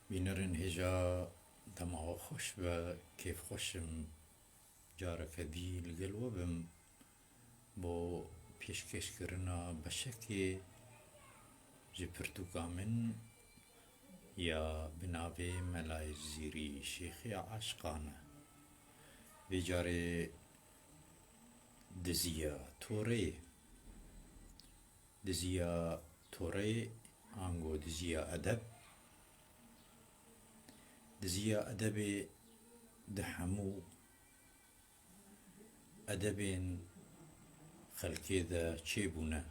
بینرین هجا دماغ خوش و کیف خوشم جارك دی لگل و بم بو پیشکش کرنا بشکی جی پرتوکا من یا بناوی ملای زیری شیخی عاشقانه بجاره دزیا توره دزیا توره آنگو دزیا ادب دزیا ادب دحمو ادبین خلکی دا چه بونه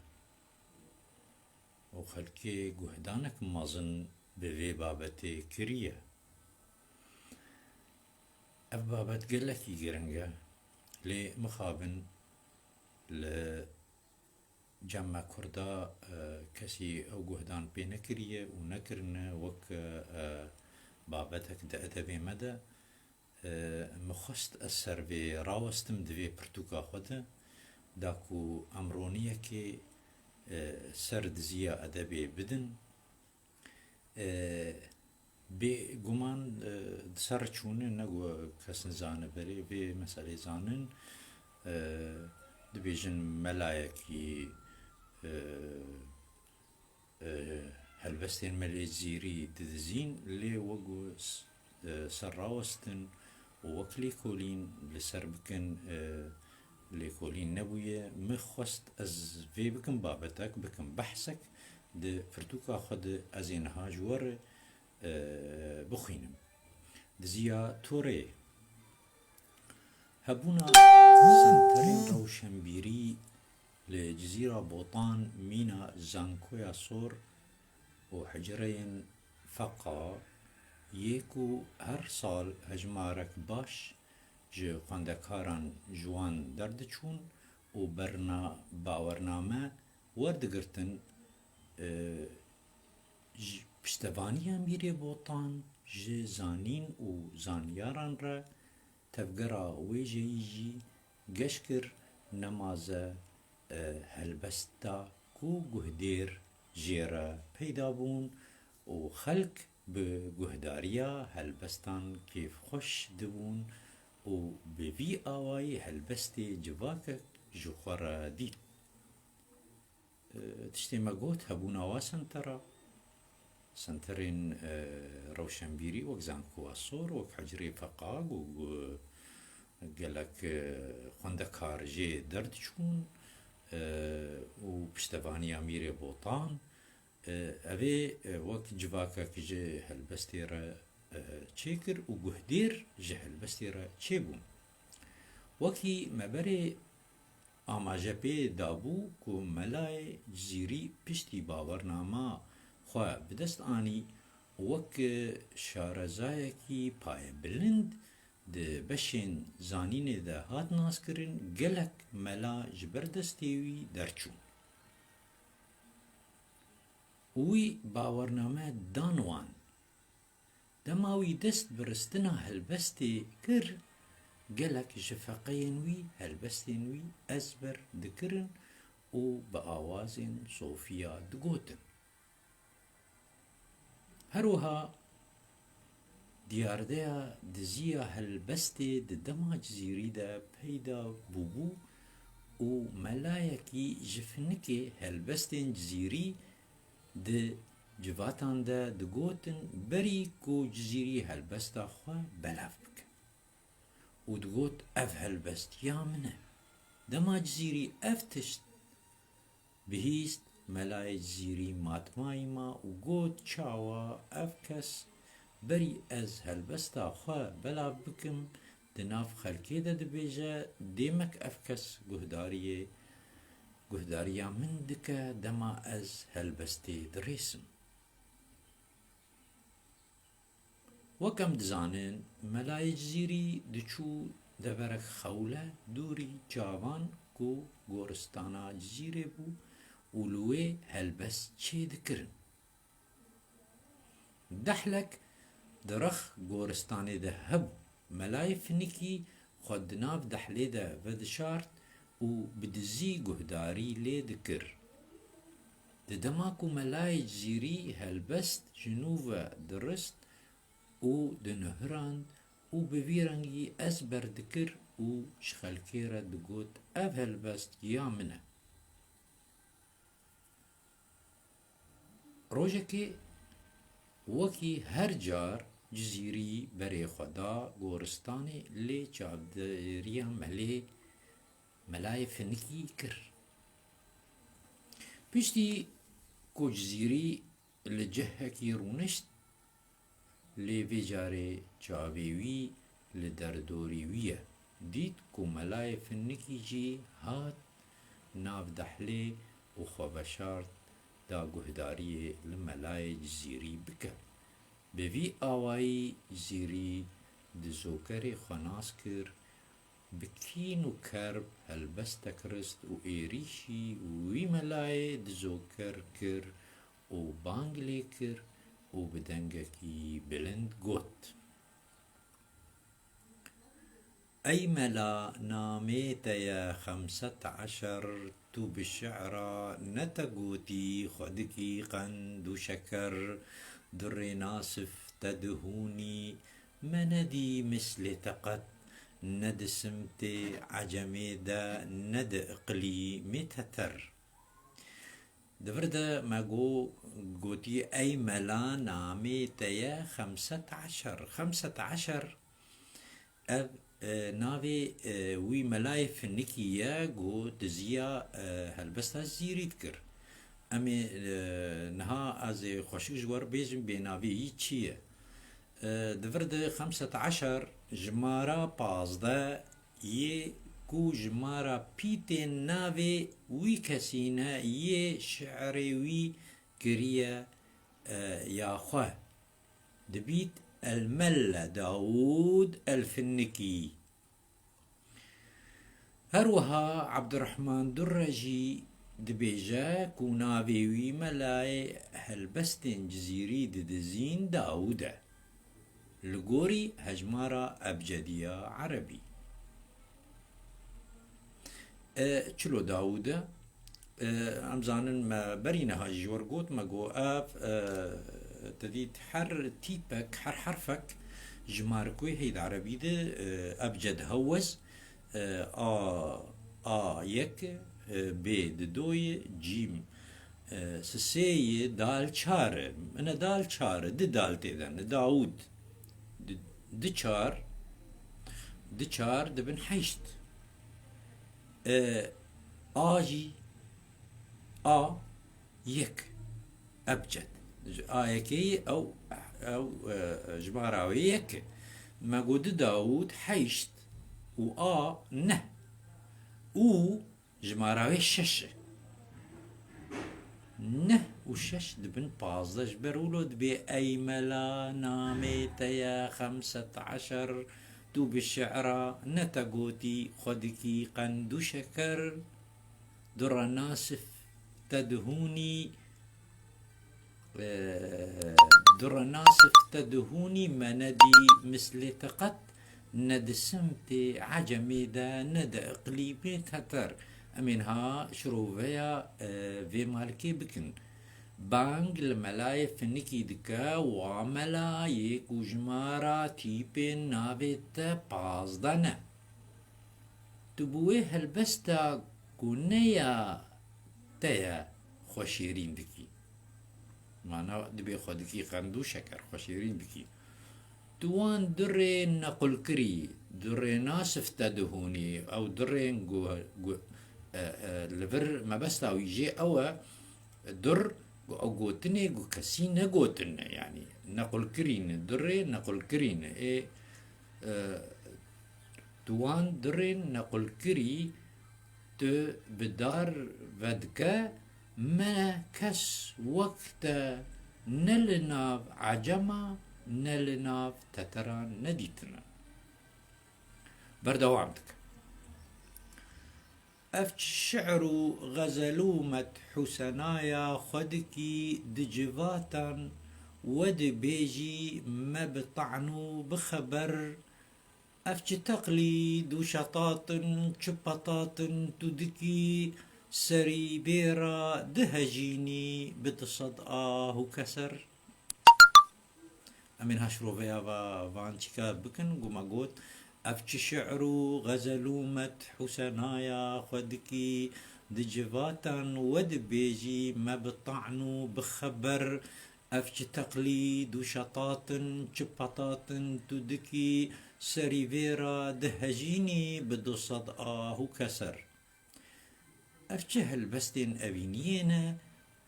و خلکی گهدانک مازن به وی بابت کریه اف بابت گلکی گرنگه لی مخابن ل جمع کردا کسی او گهدان پی نکریه و نکرنه وک بابتك دا ادبی مده مخست اثر به راوستم دوی پرتوکا خوده داکو امرونیه که سر دزیا ادبی بدن به گمان سر چونه نگو کس نزانه بری به مسئله زانن دبیجن ملایکی هلبستين ملي زيري دزين لي وقو سراوستن ووكلي كولين لسر بكن لي كولين نبوية مخوست از في بكن بابتك بكن بحثك د فرتوكا خد ازينها جور بخينم دزيا توري هبونا سنترين روشنبيري لجزيرة بوطان مينا زانكويا صور وحجرين فقا يكو هر سال هجمارك باش جي خاندكاران جوان دردچون و باورنامه وردگرتن پشتواني اميري بوطان جي زانين و زانياران را تفقرا ويجي گشكر نمازه هلبستا کو گهدیر جیره پیدا بون و خلق به گهداریا هلبستان کیف خوش دبون و به وی آوائی هلبست جواک جخور دید تشتی مگوت هبون آوا سنترا سنترین روشنبیری وک زانکو اصور وک حجری فقاق و گلک خندکار جی درد چون و پشتوانی امیر بوطان اوی وقت جواکا که جه هلبستی را چه کر و گهدیر جه هلبستی را چه بون وکی مبره آماجه پی دابو که ملای جزیری پشتی باورنامه خواه بدست آنی وک شارزای کی پای بلند ده بشین زانینه ده هات ناس کرن گلک ملا جبردستیوی درچون وی باورنامه دانوان دماوی دست برستنا هلبستی کر گلک جفقین وی هلبستین وی ازبر دکرن و با آوازین صوفیا دگوتن هروها دیارده دزیا هلبستی دما جزیری ده پیدا بوبو و ملایکی جفنکی هلبستین جزیری ده جواتان ده دگوتن بری کو جزیری هلبستا خواه بلاف بکن و دگوت اف هلبست یا منه دما جزیری اف تشت بهیست ملای جزیری ماتمای ما و گوت چاوا اف کس بری از هلبستا خواه بلاف بکم دناف خلکی ده دبیجه دیمک اف کس گهداریا من دکه دما از هلبستی دریسم وکم دزانن ملای جزیری دچو دبرک خوله دوری جاوان کو گورستانا جزیره بو ولوی هلبست چه دکرن دحلک درخ گورستانی ده هب ملای فنکی خود ناف دحلی ده ودشارت و بدزی گهداری لی دکر ده دماکو ملای جزیری هلبست جنوب درست و دنهران و بویرنگی از بردکر و شخلکیره دگوت اف هلبست یا منه. روژه که وکی هر جار جزیری بری خدا گورستانی لی چابدریا ملای فنکی کر. پشتی کو جزیری لجهه کی رونشت لی ویجاره چاویوی لدردوریویه دید کو ملای فنکی جی هات ناف دحلی و خوابشارت دا گهداری لملای جزیری بکه. بوی آوائی جزیری دزوکر خناس کر بکین و کرب هلبست کرست و ایریشی وی ملای دزوکر کر و بانگلی کر و بدنگکی بلند گوت أي ملا ناميت يا 15 تو بالشعرى نتقوتي خدكي قند شكر در ناصف تدهوني مندي مثل تقت ند سمت عجمي دا ند اقلي متتر دفرده ما قوتي أي ملا ناميت يا 15 أب ناوی وی ملای فنکیه گو دزیا هلبستا زیرید کر امی نها از خوشی جوار بیجم بیناوی چیه دورد 15 جمارا 15 یه کو جمارا پیت ناوی وی کسینه یه شعری وی گریه یا خواه دبیت الملا داود الفنكي. هروها عبد الرحمن درجي دبيجا كوناوي ملاي هلبستن جزيري دزين داودا لغوري هجمارة أبجدية عربي. چلو داودا امزانن ما برينها جورقوت ما قو تديد حر تيبك حر حرفك جماركوي هيد عربي ده أبجد هوز يك ب دوي جيم سسي دال چار أنا دال چار دال تيدن داود چار دبن حيشت آجي يك أبجد آيكي أو جماراويك ما قد داود حيشت و نه و جماراوي شش نه و شش دبن 15 جبرولود بأي ملا ناميت يا 15 تو بالشعرى نتقوتي خدكي قند شكر در ناسف تدهوني در ناصف تدهوني مندي مثل تقت ند سمت عجمي دا ند اقليمي تتر امينها شروفيا في مالكي بكن بانج الملاي فنكي دكا وملايك وجمارا تيبين نابت بازدانا تبوي هلبستا كونيا تيا خوشيرين دكي معناه دبي خودكي قندو شكر خوشيرين بكي توان درين نقل كري درين ناسف تدهوني او درين جو لفر ما بس او يجي او در او جوتني جو كسين جوتن يعني نقل كرين درين نقل كرين ايه توان درين نقل كري ت بدار ودكا ما كس وقت نلناف عجمة نلناف تتران نديتنا بردوامتك أفت شعرو غزلومة حسنايا خدكي دجفاتا ود بيجي ما بطعنو بخبر أفت تقليد وشطاط شبطاط تدكي سري بيرا دهجيني بتصد وكسر امين هاشروفيا فانشيكا بكن قوما قوت افش شعرو غزلو مدح حسنايا خدكي دجفاتا ود بيجي ما بطعنو بخبر افش تقليد وشطاط شبطاط تدكي سريفيرا دهجيني بدو صدقاه كسر افشه البستين ابينينا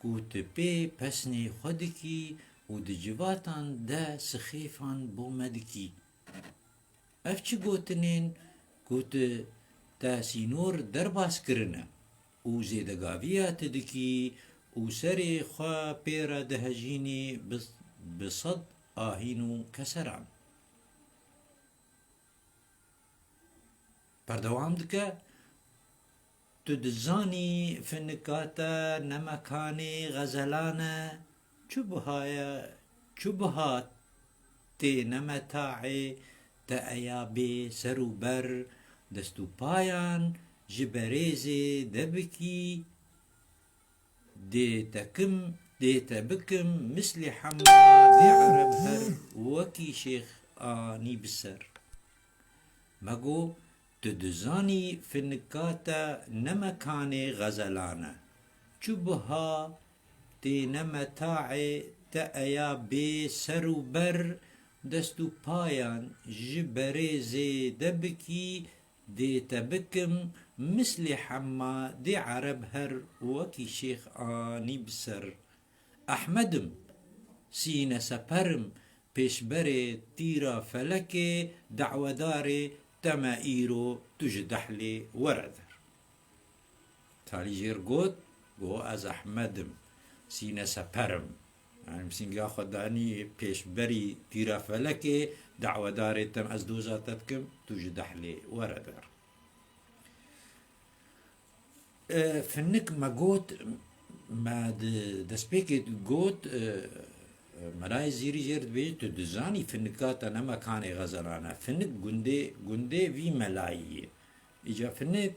كوت بي بسني خدكي ودجباتان دا سخيفان بومدكي افچ گوتنين كوت تا سينور درباس كرنا و زيدگاويا تدكي و سري خوا بيرا دهجيني بصد آهينو كسران بردوام دكا تدزاني فنكاتا نمكاني غزلانا چوبهات تي نمتاعي تأيابي سروبر دستو بايان جبريزي دبكي دي تبكم مثل حما دي عرب هر وكي شيخ آني بسر مگو تدزاني فنكاتا نمكاني غزلانا چوبها تي نمتاعي تأيابي سروبر دستو پایان جبريزي دبكي دي تبكم مثل حما دي عرب هر وكي شيخ آني بسر أحمدم سين سپرم پیشبري تيرا فلكي دعوداري تمائيرو تجدحلي وردر تالي جير قو از أحمدم سين سپرم يعني مسين خداني پیشبري تيرا فلكي دعوة داري تم از دوزاتتكم تجدح لي وردر فنك ما قوت ما دسبيكت قوت مراي زيري جيرد بيج تدزاني فنكاتا نما كاني غزلانا فنك قندي في ملايي اجا فنك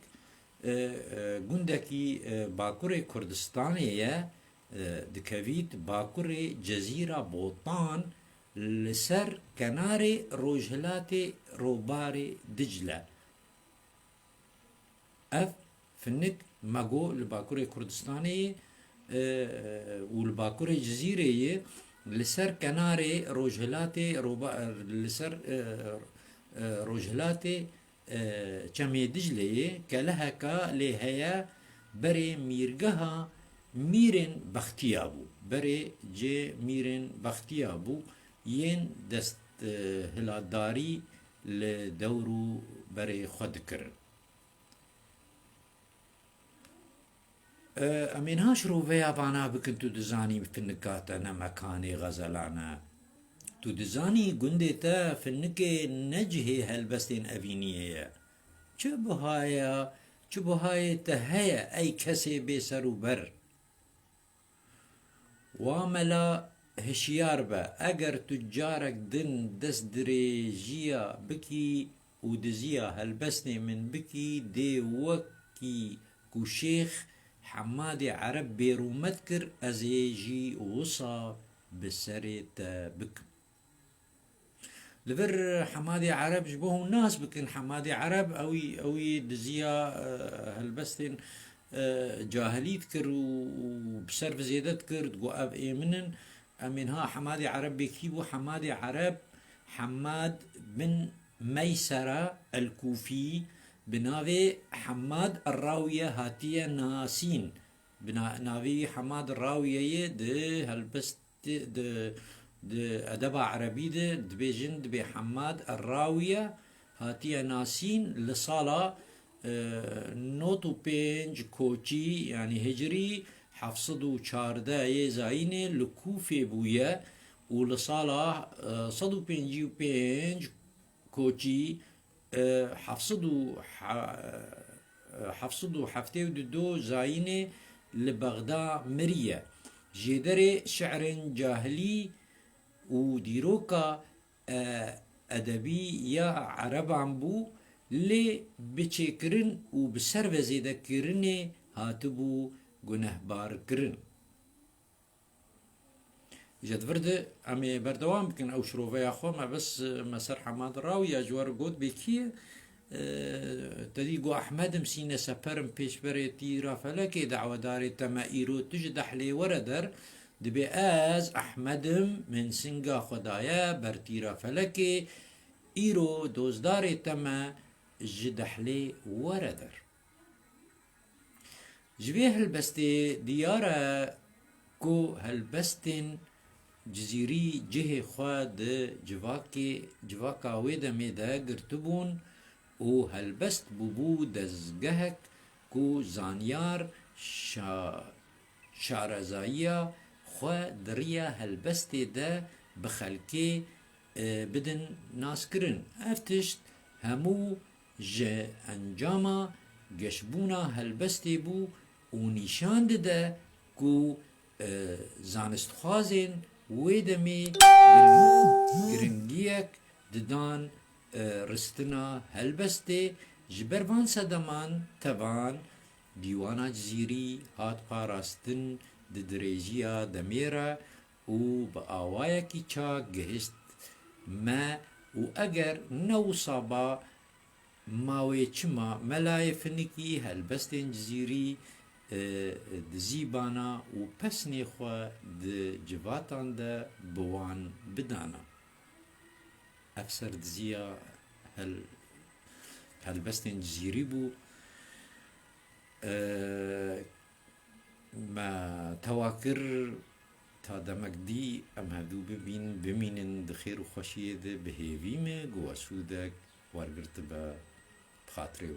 قندكي باكوري كردستانية دكويت باكوري جزيرة بوطان لسر كناري روجهلاتي روباري دجلة اف فنك ماغو الباكوري كردستاني والباكوري جزيرة لسر كناري روجهلاتي لسر روجهلاتي چمي دجلة كلها كا لهيا بري ميرجها ميرن بختيابو بري جي ميرن بختيابو ين دست هلاداري لدورو بري خدكر امين هاشرو فيا بانا بكنتو دزاني في النكاتا نمكاني غزلانا تو دزاني قندتا في النكي نجهي هالبستين افينيه چه بهاي تهيا اي كسي بسرو بر واملا هشيار با اگر تجارك دن دست دريجيا بكي ودزيا هالبسني من بكي دي وكي كو شيخ حمادي عرب بيرو مذكر ازيجي وصا بسريت بك لبر حمادي عرب جبوه الناس بكن حمادي عرب اوي دزيا هالبستين جاهليت كر وبسرف زيادت كر تقو اب ايمنن امينها حمادي عرب بكيبو حمادي عرب حماد بن ميسرة الكوفي بناوي حماد الراوية هاتية ناسين بناوي حماد الراوية ده هالبست ده أدبا عربي ده دبيجن دبي حماد الراوية هاتية ناسين لصالة نوتو بينج كوچي يعني هجري حفصدو چارده يزاينه لكوفي بويا ولصالة صدو بينجي بينج كوچي حفصدو حفتي ودو زاينه لبغداد مريا جدري شعر جاهلي وديروكا أدبي يا عرب عمبو لي بچكرن و بسر وزيده كرن هاتبو گنهبار كرن جد ورده امی بردوام بکن او شروع خو ما بس مسر حماد راو یا جوار گود بکیه تدي جو أحمد مسينا سفرم پیش بره تيرا فلكي دعوة داري تما إيرو تجدح لي وردر دبي آز أحمدم من سنگا خدايا بر تيرا فلكي إيرو دوزداري تما جدح لي وردر جبيه هالبستي ديارة كو هالبستن جزيري جهي خواد جواكا ويدا ميدا قرتبون و هلبست بوبو دزگهک کو زانیار شارزاییا خو دریا هلبست ده بخلکی بدن ناس کرن افتشت همو جه انجاما گشبونا هلبستی بو و نیشان ده کو زانست خوازین ویدمی گرنگیک ددان رستنا هلبسته جبروان سدمان تبان دیوانا جزیری هات پاراستن ددریجیا دمیرا و با آوایا کی چا گهست ما و اگر نو صابا ماوی چما ملای فنکی هلبستن جزیری دزیبانا و پسنی خوا د جواتان ده بوان بدانا أكثر دزيا هل جزيري بو ما تواكر تا دمك دي أم هدو بمين دخير وخشيه ده بهيفيمه قوة سودك وارقرت بخاطري